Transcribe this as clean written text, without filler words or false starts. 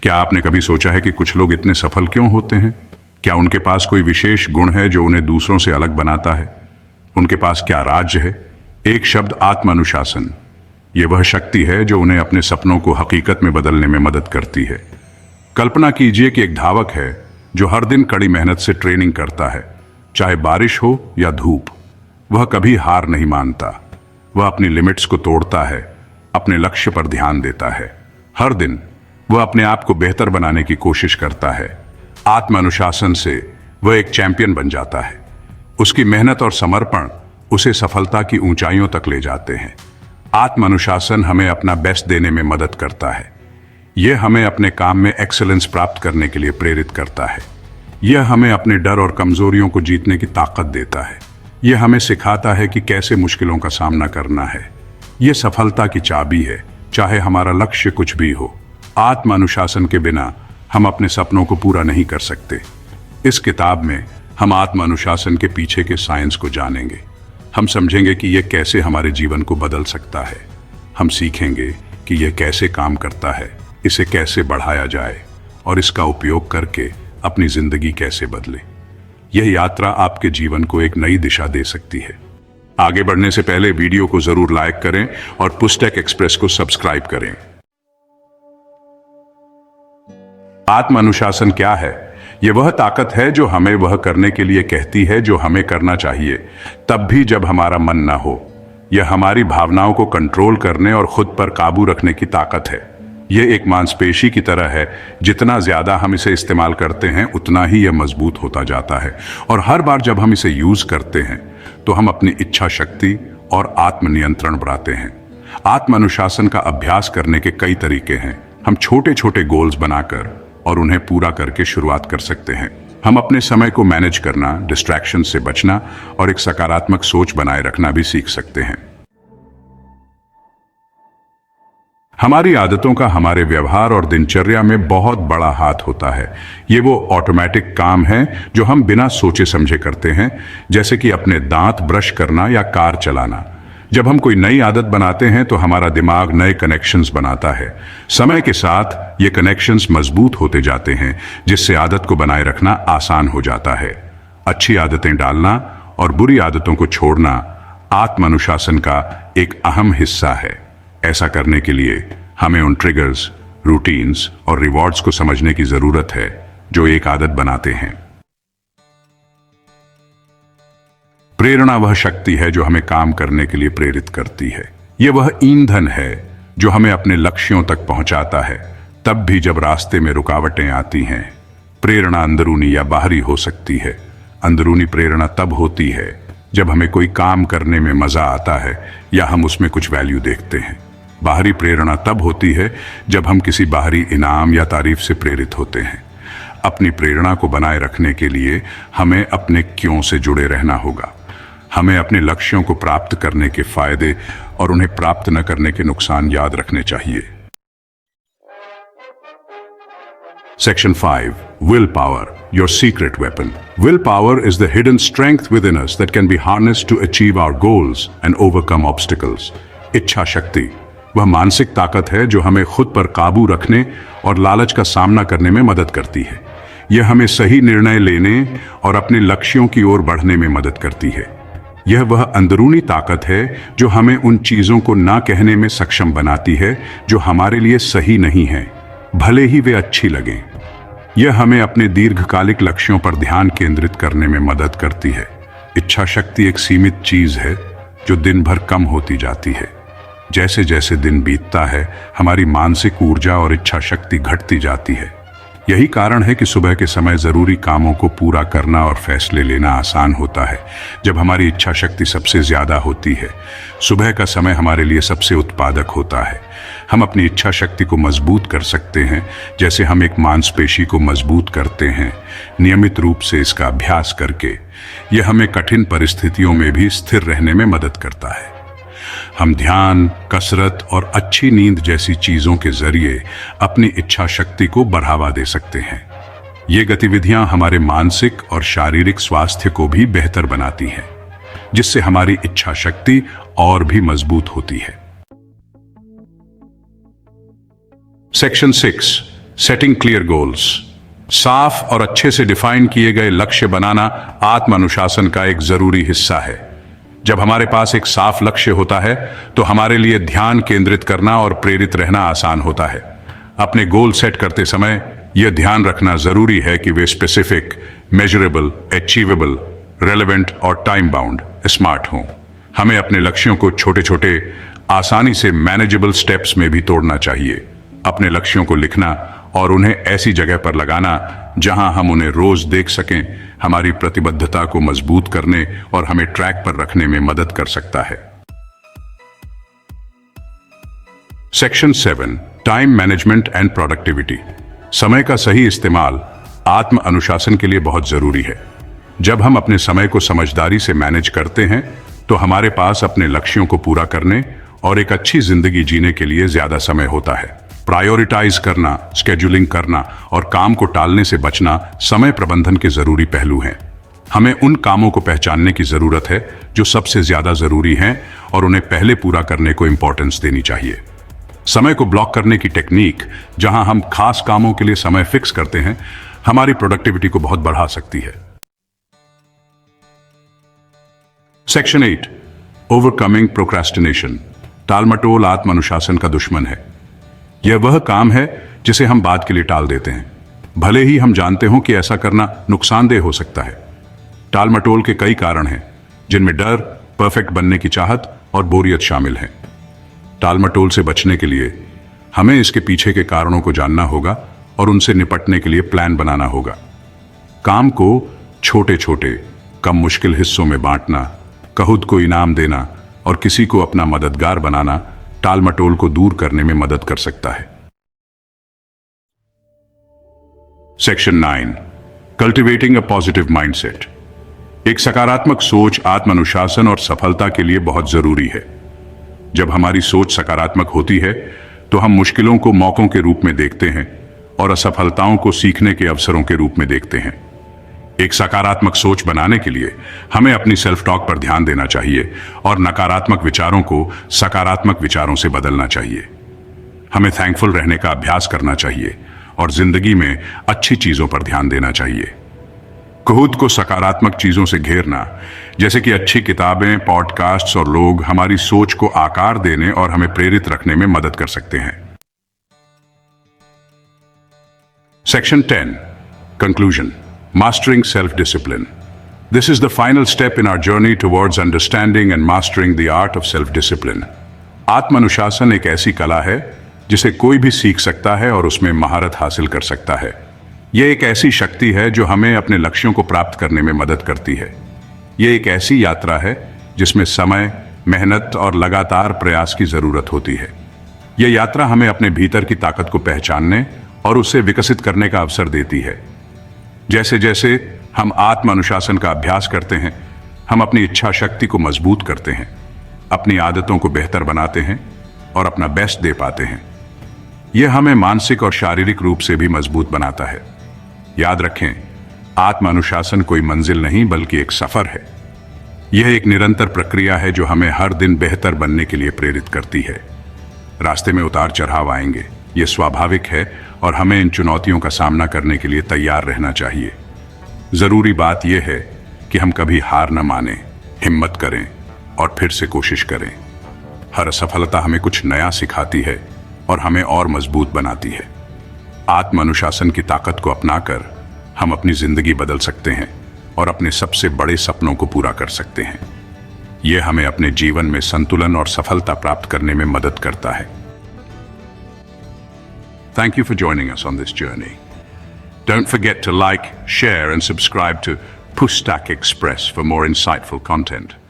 क्या आपने कभी सोचा है कि कुछ लोग इतने सफल क्यों होते हैं? क्या उनके पास कोई विशेष गुण है जो उन्हें दूसरों से अलग बनाता है? उनके पास क्या राज है? एक शब्द, आत्मानुशासन। यह वह शक्ति है जो उन्हें अपने सपनों को हकीकत में बदलने में मदद करती है। कल्पना कीजिए कि एक धावक है जो हर दिन कड़ी मेहनत से ट्रेनिंग करता है, चाहे बारिश हो या धूप। वह कभी हार नहीं मानता। वह अपनी लिमिट्स को तोड़ता है, अपने लक्ष्य पर ध्यान देता है। हर दिन वह अपने आप को बेहतर बनाने की कोशिश करता है। आत्मानुशासन से वह एक चैंपियन बन जाता है। उसकी मेहनत और समर्पण उसे सफलता की ऊंचाइयों तक ले जाते हैं। आत्मानुशासन हमें अपना बेस्ट देने में मदद करता है। यह हमें अपने काम में एक्सेलेंस प्राप्त करने के लिए प्रेरित करता है। यह हमें अपने डर और कमजोरियों को जीतने की ताकत देता है। यह हमें सिखाता है कि कैसे मुश्किलों का सामना करना है। यह सफलता की चाबी है, चाहे हमारा लक्ष्य कुछ भी हो। आत्मानुशासन के बिना हम अपने सपनों को पूरा नहीं कर सकते। इस किताब में हम आत्मानुशासन के पीछे के साइंस को जानेंगे। हम समझेंगे कि यह कैसे हमारे जीवन को बदल सकता है। हम सीखेंगे कि यह कैसे काम करता है, इसे कैसे बढ़ाया जाए और इसका उपयोग करके अपनी जिंदगी कैसे बदले। यह यात्रा आपके जीवन को एक नई दिशा दे सकती है। आगे बढ़ने से पहले वीडियो को जरूर लाइक करें और पुस्तक एक्सप्रेस को सब्सक्राइब करें। आत्मानुशासन क्या है? यह वह ताकत है जो हमें वह करने के लिए कहती है जो हमें करना चाहिए, तब भी जब हमारा मन ना हो। यह हमारी भावनाओं को कंट्रोल करने और खुद पर काबू रखने की ताकत है। यह एक मांसपेशी की तरह है। जितना ज्यादा हम इसे इस्तेमाल करते हैं, उतना ही यह मजबूत होता जाता है। और हर बार जब हम इसे यूज करते हैं तो हम अपनी इच्छा शक्ति और आत्मनियंत्रण बढ़ाते हैं। आत्मानुशासन का अभ्यास करने के कई तरीके हैं। हम छोटे छोटे गोल्स बनाकर और उन्हें पूरा करके शुरुआत कर सकते हैं। हम अपने समय को मैनेज करना, डिस्ट्रैक्शन से बचना और एक सकारात्मक सोच बनाए रखना भी सीख सकते हैं। हमारी आदतों का हमारे व्यवहार और दिनचर्या में बहुत बड़ा हाथ होता है। ये वो ऑटोमेटिक काम है जो हम बिना सोचे समझे करते हैं, जैसे कि अपने दांत ब्रश करना या कार चलाना। जब हम कोई नई आदत बनाते हैं तो हमारा दिमाग नए कनेक्शंस बनाता है। समय के साथ ये कनेक्शंस मजबूत होते जाते हैं, जिससे आदत को बनाए रखना आसान हो जाता है। अच्छी आदतें डालना और बुरी आदतों को छोड़ना आत्मानुशासन का एक अहम हिस्सा है। ऐसा करने के लिए हमें उन ट्रिगर्स, रूटीन्स और रिवॉर्ड्स को समझने की जरूरत है जो एक आदत बनाते हैं। प्रेरणा वह शक्ति है जो हमें काम करने के लिए प्रेरित करती है। यह वह ईंधन है जो हमें अपने लक्ष्यों तक पहुंचाता है, तब भी जब रास्ते में रुकावटें आती हैं। प्रेरणा अंदरूनी या बाहरी हो सकती है। अंदरूनी प्रेरणा तब होती है जब हमें कोई काम करने में मजा आता है या हम उसमें कुछ वैल्यू देखते हैं। बाहरी प्रेरणा तब होती है जब हम किसी बाहरी इनाम या तारीफ से प्रेरित होते हैं। अपनी प्रेरणा को बनाए रखने के लिए हमें अपने क्यों से जुड़े रहना होगा। हमें अपने लक्ष्यों को प्राप्त करने के फायदे और उन्हें प्राप्त न करने के नुकसान याद रखने चाहिए। Section 5. Willpower, your secret weapon. Willpower is the hidden strength within us that can be harnessed to achieve our goals and overcome obstacles. इच्छा शक्ति वह मानसिक ताकत है जो हमें खुद पर काबू रखने और लालच का सामना करने में मदद करती है। यह हमें सही निर्णय लेने और अपने लक्ष्यों की ओर बढ़ने में मदद करती है। यह वह अंदरूनी ताकत है जो हमें उन चीजों को ना कहने में सक्षम बनाती है जो हमारे लिए सही नहीं है, भले ही वे अच्छी लगें। यह हमें अपने दीर्घकालिक लक्ष्यों पर ध्यान केंद्रित करने में मदद करती है। इच्छा शक्ति एक सीमित चीज है जो दिन भर कम होती जाती है। जैसे जैसे दिन बीतता है, हमारी मानसिक ऊर्जा और इच्छा शक्ति घटती जाती है। यही कारण है कि सुबह के समय जरूरी कामों को पूरा करना और फैसले लेना आसान होता है, जब हमारी इच्छा शक्ति सबसे ज्यादा होती है। सुबह का समय हमारे लिए सबसे उत्पादक होता है। हम अपनी इच्छा शक्ति को मजबूत कर सकते हैं, जैसे हम एक मांसपेशी को मजबूत करते हैं, नियमित रूप से इसका अभ्यास करके। यह हमें कठिन परिस्थितियों में भी स्थिर रहने में मदद करता है। हम ध्यान, कसरत और अच्छी नींद जैसी चीजों के जरिए अपनी इच्छा शक्ति को बढ़ावा दे सकते हैं। ये गतिविधियां हमारे मानसिक और शारीरिक स्वास्थ्य को भी बेहतर बनाती हैं, जिससे हमारी इच्छा शक्ति और भी मजबूत होती है। Section 6, setting clear goals. साफ और अच्छे से डिफाइन किए गए लक्ष्य बनाना आत्म अनुशासन का एक जरूरी हिस्सा है। जब हमारे पास एक साफ लक्ष्य होता है तो हमारे लिए ध्यान केंद्रित करना और प्रेरित रहना आसान होता है। अपने गोल सेट करते समय यह ध्यान रखना जरूरी है कि वे स्पेसिफिक, मेजरेबल, अचीवेबल, रेलेवेंट और टाइम बाउंड, स्मार्ट हों। हमें अपने लक्ष्यों को छोटे छोटे, आसानी से मैनेजेबल स्टेप्स में भी तोड़ना चाहिए। अपने लक्ष्यों को लिखना और उन्हें ऐसी जगह पर लगाना जहां हम उन्हें रोज देख सकें, हमारी प्रतिबद्धता को मजबूत करने और हमें ट्रैक पर रखने में मदद कर सकता है। Section 7, time management and productivity. समय का सही इस्तेमाल आत्म अनुशासन के लिए बहुत जरूरी है। जब हम अपने समय को समझदारी से मैनेज करते हैं तो हमारे पास अपने लक्ष्यों को पूरा करने और एक अच्छी जिंदगी जीने के लिए ज्यादा समय होता है। प्रायोरिटाइज करना, स्केड्यूलिंग करना और काम को टालने से बचना समय प्रबंधन के जरूरी पहलू हैं। हमें उन कामों को पहचानने की जरूरत है जो सबसे ज्यादा जरूरी हैं और उन्हें पहले पूरा करने को इंपॉर्टेंस देनी चाहिए। समय को ब्लॉक करने की टेक्निक, जहां हम खास कामों के लिए समय फिक्स करते हैं, हमारी प्रोडक्टिविटी को बहुत बढ़ा सकती है। Section 8, overcoming procrastination. टालमटोल आत्म अनुशासन का दुश्मन है। यह वह काम है जिसे हम बाद के लिए टाल देते हैं, भले ही हम जानते हों कि ऐसा करना नुकसानदेह हो सकता है। टालमटोल के कई कारण हैं, जिनमें डर, परफेक्ट बनने की चाहत और बोरियत शामिल हैं। टालमटोल से बचने के लिए हमें इसके पीछे के कारणों को जानना होगा और उनसे निपटने के लिए प्लान बनाना होगा। काम को छोटे छोटे, कम मुश्किल हिस्सों में बांटना, खुद को इनाम देना और किसी को अपना मददगार बनाना टालमटोल को दूर करने में मदद कर सकता है। Section 9, cultivating a positive mindset. एक सकारात्मक सोच आत्म अनुशासन और सफलता के लिए बहुत जरूरी है। जब हमारी सोच सकारात्मक होती है तो हम मुश्किलों को मौकों के रूप में देखते हैं और असफलताओं को सीखने के अवसरों के रूप में देखते हैं। एक सकारात्मक सोच बनाने के लिए हमें अपनी सेल्फ टॉक पर ध्यान देना चाहिए और नकारात्मक विचारों को सकारात्मक विचारों से बदलना चाहिए। हमें थैंकफुल रहने का अभ्यास करना चाहिए और जिंदगी में अच्छी चीजों पर ध्यान देना चाहिए। खुद को सकारात्मक चीजों से घेरना, जैसे कि अच्छी किताबें, पॉडकास्ट्स और लोग, हमारी सोच को आकार देने और हमें प्रेरित रखने में मदद कर सकते हैं। Section 10, conclusion. Mastering self-discipline. This is the final step in our journey towards understanding and mastering the art of self-discipline. आत्म-अनुशासन एक ऐसी कला है जिसे कोई भी सीख सकता है और उसमें महारत हासिल कर सकता है। यह एक ऐसी शक्ति है जो हमें अपने लक्ष्यों को प्राप्त करने में मदद करती है। यह एक ऐसी यात्रा है जिसमें समय, मेहनत और लगातार प्रयास की जरूरत होती है। यह यात्रा हमें अपने भीतर की ताकत को पहचानने और उसे विकसित करने का अवसर देती है। जैसे जैसे हम आत्म अनुशासन का अभ्यास करते हैं, हम अपनी इच्छा शक्ति को मजबूत करते हैं, अपनी आदतों को बेहतर बनाते हैं और अपना बेस्ट दे पाते हैं। यह हमें मानसिक और शारीरिक रूप से भी मजबूत बनाता है। याद रखें, आत्म अनुशासन कोई मंजिल नहीं बल्कि एक सफर है। यह एक निरंतर प्रक्रिया है जो हमें हर दिन बेहतर बनने के लिए प्रेरित करती है। रास्ते में उतार चढ़ाव आएंगे, यह स्वाभाविक है और हमें इन चुनौतियों का सामना करने के लिए तैयार रहना चाहिए। जरूरी बात यह है कि हम कभी हार न माने, हिम्मत करें और फिर से कोशिश करें। हर असफलता हमें कुछ नया सिखाती है और हमें और मजबूत बनाती है। आत्म अनुशासन की ताकत को अपनाकर हम अपनी जिंदगी बदल सकते हैं और अपने सबसे बड़े सपनों को पूरा कर सकते हैं। यह हमें अपने जीवन में संतुलन और सफलता प्राप्त करने में मदद करता है। Thank you for joining us on this journey. Don't forget to like, share, and subscribe to Pustak Express for more insightful content.